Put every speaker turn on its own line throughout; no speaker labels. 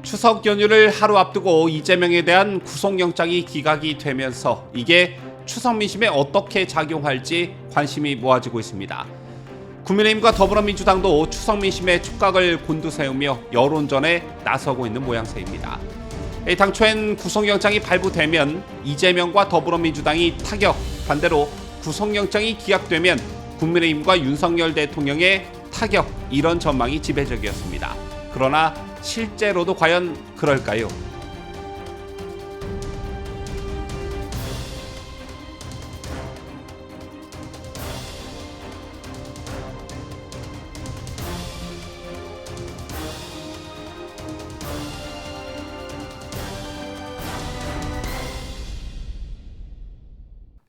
추석 연휴를 하루 앞두고 이재명에 대한 구속영장이 기각이 되면서 이게 추석 민심에 어떻게 작용할지 관심이 모아지고 있습니다. 국민의힘과 더불어민주당도 추석 민심의 촉각을 곤두세우며 여론전에 나서고 있는 모양새입니다. 당초엔 구속영장이 발부되면 이재명과 더불어민주당이 타격, 반대로 구속영장이 기각되면 국민의힘과 윤석열 대통령의 타격, 이런 전망이 지배적이었습니다. 그러나 실제로도 과연 그럴까요?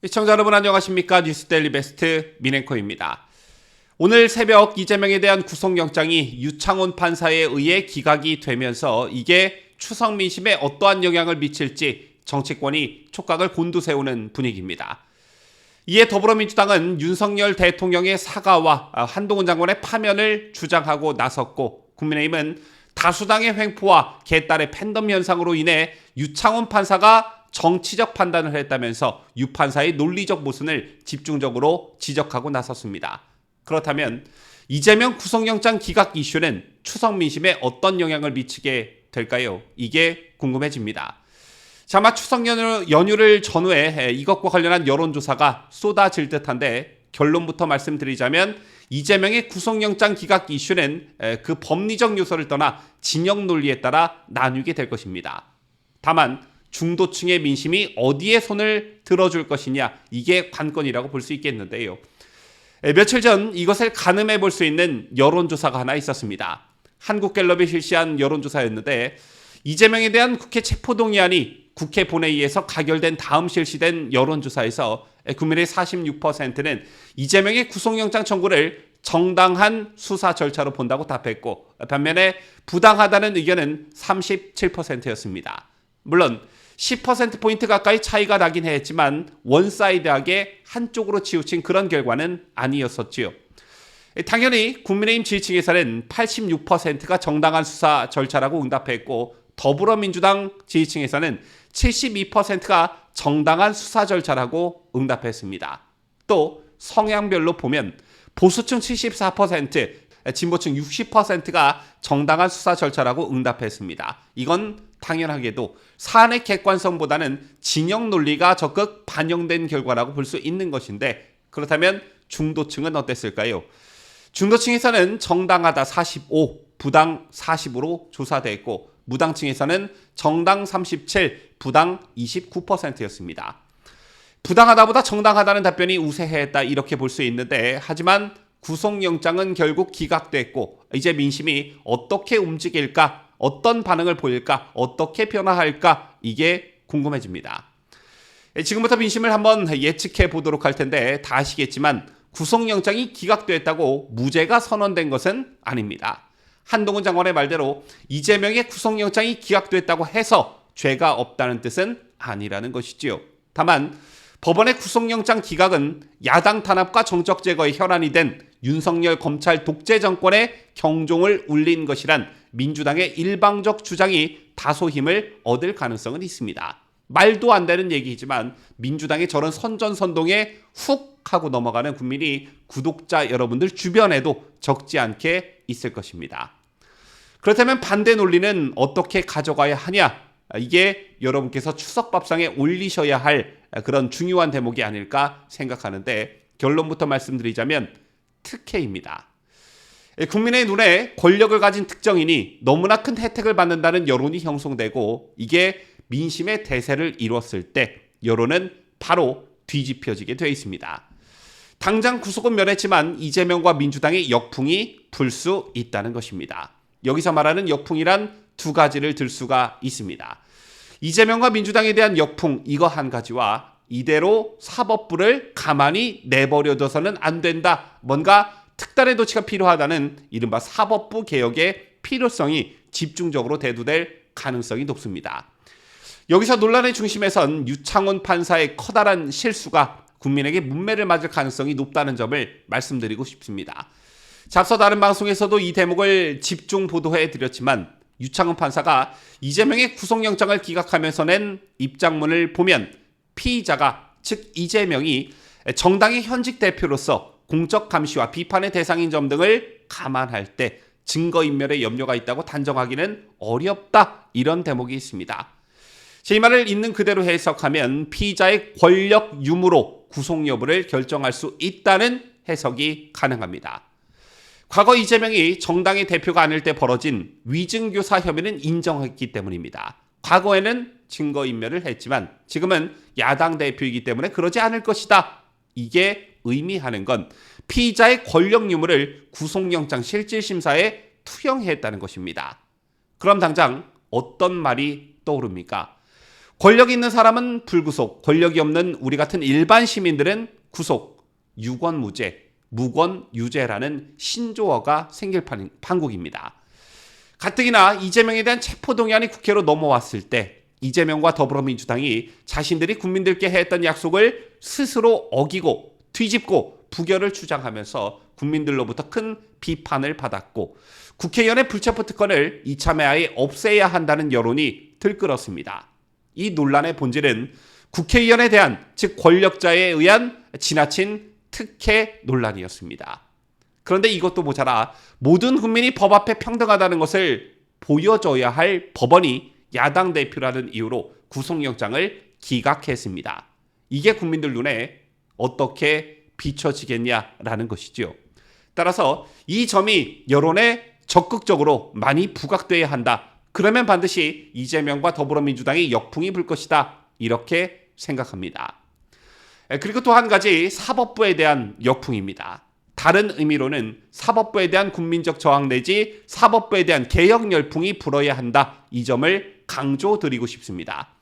시청자 여러분 안녕하십니까? 뉴스데일리 베스트 민앵커입니다. 오늘 새벽 이재명에 대한 구속영장이 유창훈 판사에 의해 기각이 되면서 이게 추석 민심에 어떠한 영향을 미칠지 정치권이 촉각을 곤두세우는 분위기입니다. 이에 더불어민주당은 윤석열 대통령의 사과와 한동훈 장관의 파면을 주장하고 나섰고, 국민의힘은 다수당의 횡포와 개딸의 팬덤 현상으로 인해 유창훈 판사가 정치적 판단을 했다면서 유 판사의 논리적 모순을 집중적으로 지적하고 나섰습니다. 그렇다면 이재명 구속영장 기각 이슈는 추석 민심에 어떤 영향을 미치게 될까요? 이게 궁금해집니다. 자, 아마 추석 연휴를 전후해 이것과 관련한 여론조사가 쏟아질 듯한데, 결론부터 말씀드리자면 이재명의 구속영장 기각 이슈는 그 법리적 요소를 떠나 진영 논리에 따라 나뉘게 될 것입니다. 다만 중도층의 민심이 어디에 손을 들어줄 것이냐, 이게 관건이라고 볼 수 있겠는데요. 며칠 전 이것을 가늠해 볼 수 있는 여론조사가 하나 있었습니다. 한국갤럽이 실시한 여론조사였는데, 이재명에 대한 국회 체포동의안이 국회 본회의에서 가결된 다음 실시된 여론조사에서 국민의 46%는 이재명의 구속영장 청구를 정당한 수사 절차로 본다고 답했고, 반면에 부당하다는 의견은 37%였습니다. 물론 10%포인트 가까이 차이가 나긴 했지만 원사이드하게 한쪽으로 치우친 그런 결과는 아니었었지요. 당연히 국민의힘 지지층에서는 86%가 정당한 수사 절차라고 응답했고, 더불어민주당 지지층에서는 72%가 정당한 수사 절차라고 응답했습니다. 또 성향별로 보면 보수층 74%, 진보층 60%가 정당한 수사 절차라고 응답했습니다. 이건 당연하게도 사안의 객관성보다는 진영 논리가 적극 반영된 결과라고 볼 수 있는 것인데, 그렇다면 중도층은 어땠을까요? 중도층에서는 정당하다 45, 부당 40으로 조사됐고, 무당층에서는 정당 37, 부당 29%였습니다. 부당하다보다 정당하다는 답변이 우세했다, 이렇게 볼 수 있는데, 하지만 구속영장은 결국 기각됐고, 이제 민심이 어떻게 움직일까, 어떤 반응을 보일까, 어떻게 변화할까, 이게 궁금해집니다. 지금부터 민심을 한번 예측해 보도록 할 텐데, 다 아시겠지만 구속영장이 기각됐다고 무죄가 선언된 것은 아닙니다. 한동훈 장관의 말대로 이재명의 구속영장이 기각됐다고 해서 죄가 없다는 뜻은 아니라는 것이지요. 다만 법원의 구속영장 기각은 야당 탄압과 정적 제거의 혈안이 된 윤석열 검찰 독재 정권의 경종을 울린 것이란 민주당의 일방적 주장이 다소 힘을 얻을 가능성은 있습니다. 말도 안 되는 얘기지만 민주당의 저런 선전선동에 훅 하고 넘어가는 국민이 구독자 여러분들 주변에도 적지 않게 있을 것입니다. 그렇다면 반대 논리는 어떻게 가져가야 하냐? 이게 여러분께서 추석밥상에 올리셔야 할 그런 중요한 대목이 아닐까 생각하는데, 결론부터 말씀드리자면 특혜입니다. 국민의 눈에 권력을 가진 특정인이 너무나 큰 혜택을 받는다는 여론이 형성되고, 이게 민심의 대세를 이뤘을 때 여론은 바로 뒤집혀지게 되어 있습니다. 당장 구속은 면했지만 이재명과 민주당의 역풍이 불 수 있다는 것입니다. 여기서 말하는 역풍이란 두 가지를 들 수가 있습니다. 이재명과 민주당에 대한 역풍, 이거 한 가지와 이대로 사법부를 가만히 내버려둬서는 안 된다, 뭔가 특단의 조치가 필요하다는 이른바 사법부 개혁의 필요성이 집중적으로 대두될 가능성이 높습니다. 여기서 논란의 중심에선 유창훈 판사의 커다란 실수가 국민에게 문매를 맞을 가능성이 높다는 점을 말씀드리고 싶습니다. 앞서 다른 방송에서도 이 대목을 집중 보도해 드렸지만 유창훈 판사가 이재명의 구속영장을 기각하면서 낸 입장문을 보면 피의자가, 즉 이재명이 정당의 현직 대표로서 공적 감시와 비판의 대상인 점 등을 감안할 때 증거인멸에 염려가 있다고 단정하기는 어렵다, 이런 대목이 있습니다. 제 말을 있는 그대로 해석하면 피의자의 권력 유무로 구속 여부를 결정할 수 있다는 해석이 가능합니다. 과거 이재명이 정당의 대표가 아닐 때 벌어진 위증교사 혐의는 인정했기 때문입니다. 과거에는 증거인멸을 했지만 지금은 야당 대표이기 때문에 그러지 않을 것이다. 이게 의미하는 건 피의자의 권력 유무를 구속영장 실질심사에 투영했다는 것입니다. 그럼 당장 어떤 말이 떠오릅니까? 권력이 있는 사람은 불구속, 권력이 없는 우리 같은 일반 시민들은 구속, 유권무죄, 무권유죄라는 신조어가 생길 판국입니다. 가뜩이나 이재명에 대한 체포동의안이 국회로 넘어왔을 때 이재명과 더불어민주당이 자신들이 국민들께 했던 약속을 스스로 어기고 뒤집고 부결을 주장하면서 국민들로부터 큰 비판을 받았고 국회의원의 불체포 특권을 이참에 아예 없애야 한다는 여론이 들끓었습니다. 이 논란의 본질은 국회의원에 대한, 즉 권력자에 의한 지나친 특혜 논란이었습니다. 그런데 이것도 모자라 모든 국민이 법 앞에 평등하다는 것을 보여줘야 할 법원이 야당 대표라는 이유로 구속영장을 기각했습니다. 이게 국민들 눈에 어떻게 비춰지겠냐라는 것이죠. 따라서 이 점이 여론에 적극적으로 많이 부각돼야 한다. 그러면 반드시 이재명과 더불어민주당이 역풍이 불 것이다. 이렇게 생각합니다. 그리고 또 한 가지, 사법부에 대한 역풍입니다. 다른 의미로는 사법부에 대한 국민적 저항 내지 사법부에 대한 개혁 열풍이 불어야 한다. 이 점을 강조드리고 싶습니다.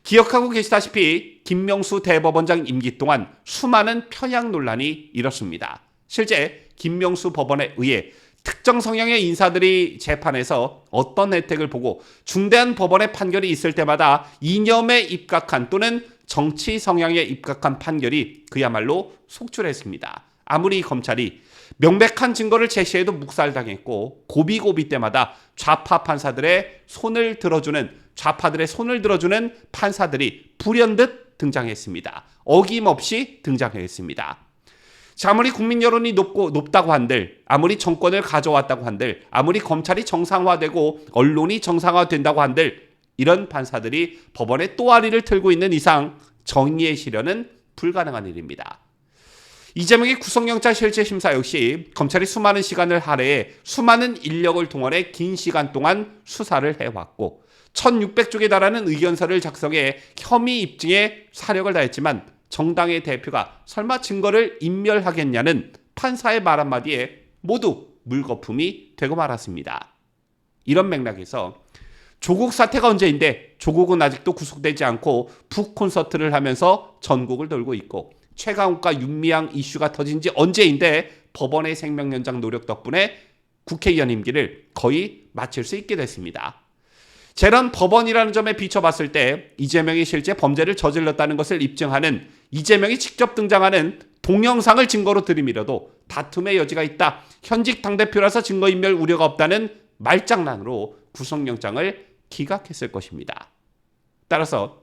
기억하고 계시다시피 김명수 대법원장 임기 동안 수많은 편향 논란이 일었습니다. 실제 김명수 법원에 의해 특정 성향의 인사들이 재판에서 어떤 혜택을 보고 중대한 법원의 판결이 있을 때마다 이념에 입각한 또는 정치 성향에 입각한 판결이 그야말로 속출했습니다. 아무리 검찰이 명백한 증거를 제시해도 묵살당했고 고비고비 때마다 좌파들의 손을 들어주는 판사들이 불현듯 등장했습니다. 어김없이 등장했습니다. 아무리 국민 여론이 높다고 한들, 아무리 정권을 가져왔다고 한들, 아무리 검찰이 정상화되고 언론이 정상화된다고 한들 이런 판사들이 법원의 또아리를 틀고 있는 이상 정의의 실현은 불가능한 일입니다. 이재명의 구속영장 실질심사 역시 검찰이 수많은 시간을 할애해 수많은 인력을 동원해 긴 시간 동안 수사를 해왔고 1600쪽에 달하는 의견서를 작성해 혐의 입증에 사력을 다했지만 정당의 대표가 설마 증거를 인멸하겠냐는 판사의 말 한마디에 모두 물거품이 되고 말았습니다. 이런 맥락에서 조국 사태가 언제인데 조국은 아직도 구속되지 않고 북 콘서트를 하면서 전국을 돌고 있고 최강욱과 윤미향 이슈가 터진 지 언제인데 법원의 생명연장 노력 덕분에 국회의원 임기를 거의 마칠 수 있게 됐습니다. 재란 법원이라는 점에 비춰봤을 때 이재명이 실제 범죄를 저질렀다는 것을 입증하는 이재명이 직접 등장하는 동영상을 증거로 들이밀어도 다툼의 여지가 있다. 현직 당대표라서 증거인멸 우려가 없다는 말장난으로 구속영장을 기각했을 것입니다. 따라서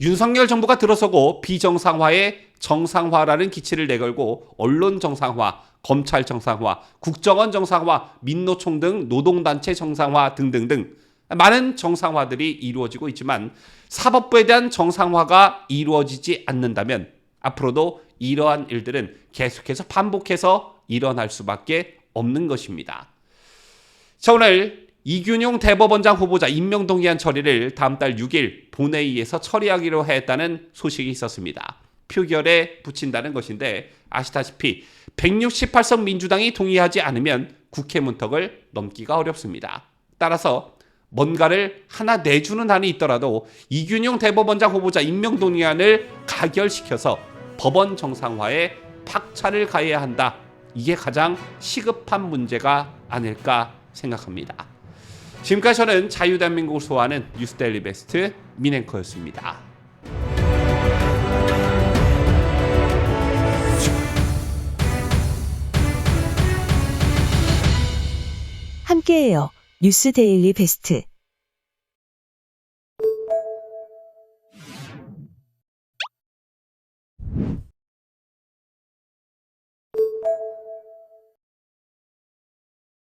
윤석열 정부가 들어서고 비정상화에 정상화라는 기치를 내걸고 언론 정상화, 검찰 정상화, 국정원 정상화, 민노총 등 노동단체 정상화 등등등 많은 정상화들이 이루어지고 있지만 사법부에 대한 정상화가 이루어지지 않는다면 앞으로도 이러한 일들은 계속해서 반복해서 일어날 수밖에 없는 것입니다. 자, 오늘 이균용 대법원장 후보자 임명동의안 처리를 다음 달 6일 본회의에서 처리하기로 했다는 소식이 있었습니다. 표결에 붙인다는 것인데 아시다시피 168석 민주당이 동의하지 않으면 국회 문턱을 넘기가 어렵습니다. 따라서 뭔가를 하나 내주는 한이 있더라도 이균용 대법원장 후보자 임명동의안을 가결시켜서 법원 정상화에 박차를 가해야 한다. 이게 가장 시급한 문제가 아닐까 생각합니다. 지금까지 저는 자유대한민국을 소화하는 뉴스데일리 베스트 민앵커였습니다.
함께해요. 뉴스 데일리 베스트